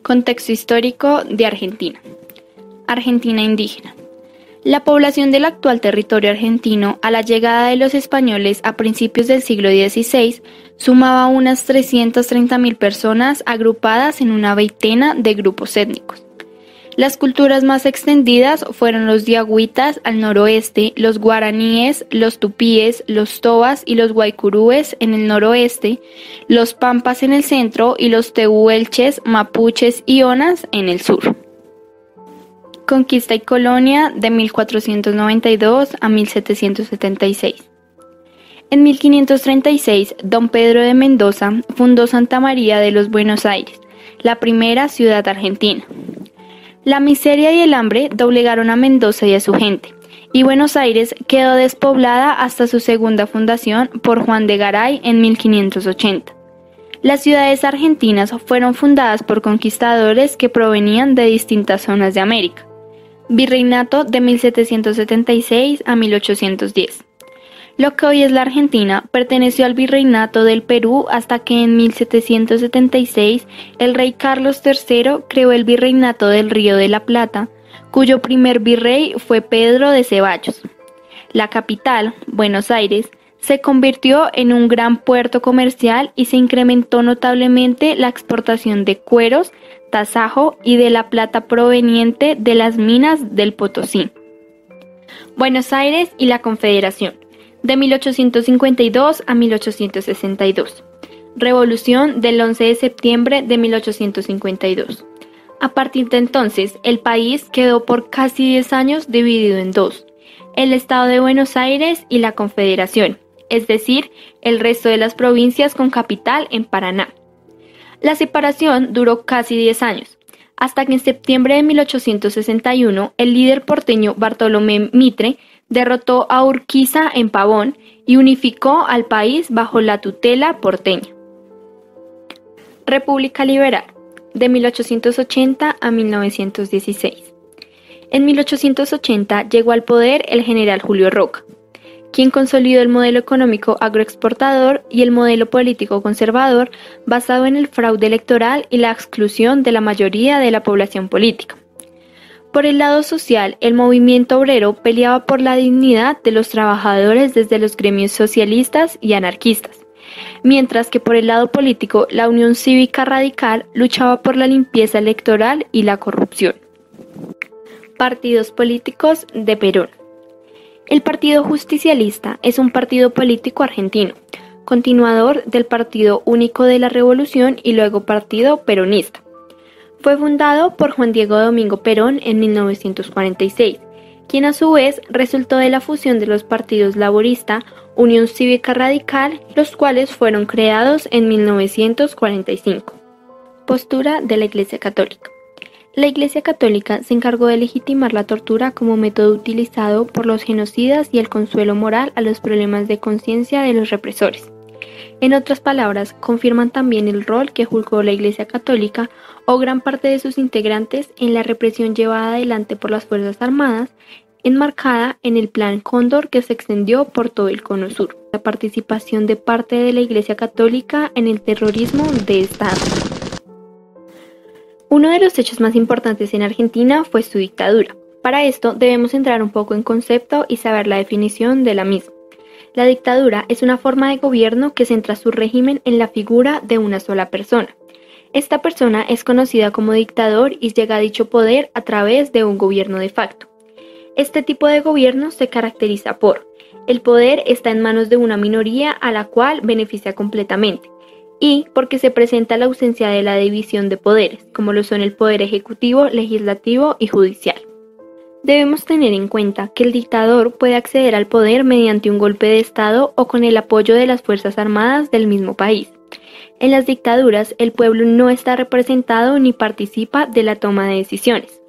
Contexto histórico de Argentina. Argentina indígena. La población del actual territorio argentino, a la llegada de los españoles a principios del siglo XVI, sumaba unas 330.000 personas agrupadas en una veintena de grupos étnicos. Las culturas más extendidas fueron los diagüitas al noroeste, los guaraníes, los tupíes, los tobas y los guaycurúes en el noroeste, los pampas en el centro y los tehuelches, mapuches y onas en el sur. Conquista y colonia de 1492 a 1776. En 1536, don Pedro de Mendoza fundó Santa María de los Buenos Aires, la primera ciudad argentina. La miseria y el hambre doblegaron a Mendoza y a su gente, y Buenos Aires quedó despoblada hasta su segunda fundación por Juan de Garay en 1580. Las ciudades argentinas fueron fundadas por conquistadores que provenían de distintas zonas de América. Virreinato de 1776 a 1810. Lo que hoy es la Argentina perteneció al Virreinato del Perú hasta que en 1776 el rey Carlos III creó el Virreinato del Río de la Plata, cuyo primer virrey fue Pedro de Ceballos. La capital, Buenos Aires, se convirtió en un gran puerto comercial y se incrementó notablemente la exportación de cueros, tasajo y de la plata proveniente de las minas del Potosí. Buenos Aires y la Confederación. De 1852 a 1862. Revolución del 11 de septiembre de 1852. A partir de entonces, el país quedó por casi 10 años dividido en dos: el Estado de Buenos Aires y la Confederación, es decir, el resto de las provincias con capital en Paraná. La separación duró casi 10 años, hasta que en septiembre de 1861 el líder porteño Bartolomé Mitre derrotó a Urquiza en Pavón y unificó al país bajo la tutela porteña. República Liberal, de 1880 a 1916. En 1880 llegó al poder el general Julio Roca, quien consolidó el modelo económico agroexportador y el modelo político conservador basado en el fraude electoral y la exclusión de la mayoría de la población política. Por el lado social, el movimiento obrero peleaba por la dignidad de los trabajadores desde los gremios socialistas y anarquistas, mientras que por el lado político, la Unión Cívica Radical luchaba por la limpieza electoral y la corrupción. Partidos políticos de Perón. El Partido Justicialista es un partido político argentino, continuador del Partido Único de la Revolución y luego Partido Peronista. Fue fundado por Juan Diego Domingo Perón en 1946, quien a su vez resultó de la fusión de los partidos laborista, Unión Cívica Radical, los cuales fueron creados en 1945. Postura de la Iglesia Católica. La Iglesia Católica se encargó de legitimar la tortura como método utilizado por los genocidas y el consuelo moral a los problemas de conciencia de los represores. En otras palabras, confirman también el rol que jugó la Iglesia Católica o gran parte de sus integrantes en la represión llevada adelante por las Fuerzas Armadas, enmarcada en el Plan Cóndor que se extendió por todo el Cono Sur. La participación de parte de la Iglesia Católica en el terrorismo de Estado. Uno de los hechos más importantes en Argentina fue su dictadura. Para esto debemos entrar un poco en concepto y saber la definición de la misma. La dictadura es una forma de gobierno que centra su régimen en la figura de una sola persona. Esta persona es conocida como dictador y llega a dicho poder a través de un gobierno de facto. Este tipo de gobierno se caracteriza por: el poder está en manos de una minoría a la cual beneficia completamente, y porque se presenta la ausencia de la división de poderes, como lo son el poder ejecutivo, legislativo y judicial. Debemos tener en cuenta que el dictador puede acceder al poder mediante un golpe de Estado o con el apoyo de las Fuerzas Armadas del mismo país. En las dictaduras, el pueblo no está representado ni participa de la toma de decisiones.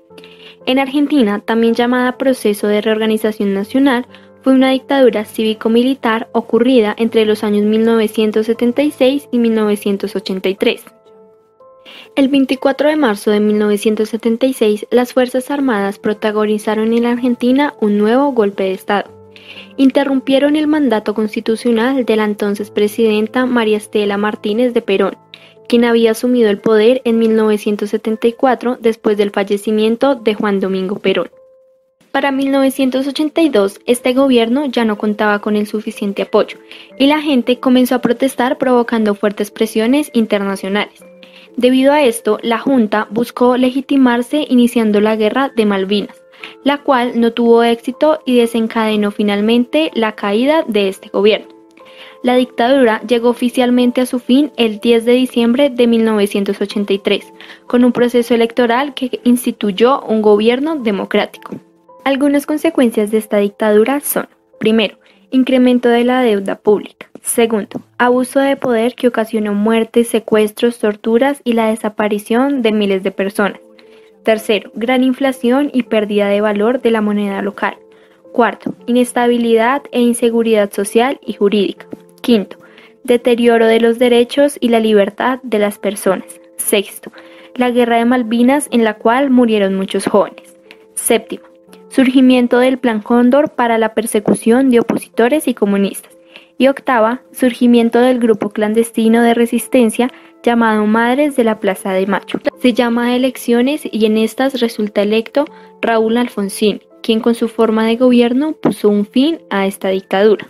En Argentina, también llamada Proceso de Reorganización Nacional, fue una dictadura cívico-militar ocurrida entre los años 1976 y 1983. El 24 de marzo de 1976, las Fuerzas Armadas protagonizaron en la Argentina un nuevo golpe de Estado. Interrumpieron el mandato constitucional de la entonces presidenta María Estela Martínez de Perón, quien había asumido el poder en 1974 después del fallecimiento de Juan Domingo Perón. Para 1982, este gobierno ya no contaba con el suficiente apoyo y la gente comenzó a protestar provocando fuertes presiones internacionales. Debido a esto, la Junta buscó legitimarse iniciando la Guerra de Malvinas, la cual no tuvo éxito y desencadenó finalmente la caída de este gobierno. La dictadura llegó oficialmente a su fin el 10 de diciembre de 1983, con un proceso electoral que instituyó un gobierno democrático. Algunas consecuencias de esta dictadura son: primero, incremento de la deuda pública; segundo, abuso de poder que ocasionó muertes, secuestros, torturas y la desaparición de miles de personas; tercero, gran inflación y pérdida de valor de la moneda local; cuarto, inestabilidad e inseguridad social y jurídica; quinto, deterioro de los derechos y la libertad de las personas; sexto, la Guerra de Malvinas, en la cual murieron muchos jóvenes; séptimo, surgimiento del Plan Cóndor para la persecución de opositores y comunistas; y octava, surgimiento del grupo clandestino de resistencia llamado Madres de la Plaza de Mayo. Se llama a elecciones y en estas resulta electo Raúl Alfonsín, quien con su forma de gobierno puso un fin a esta dictadura.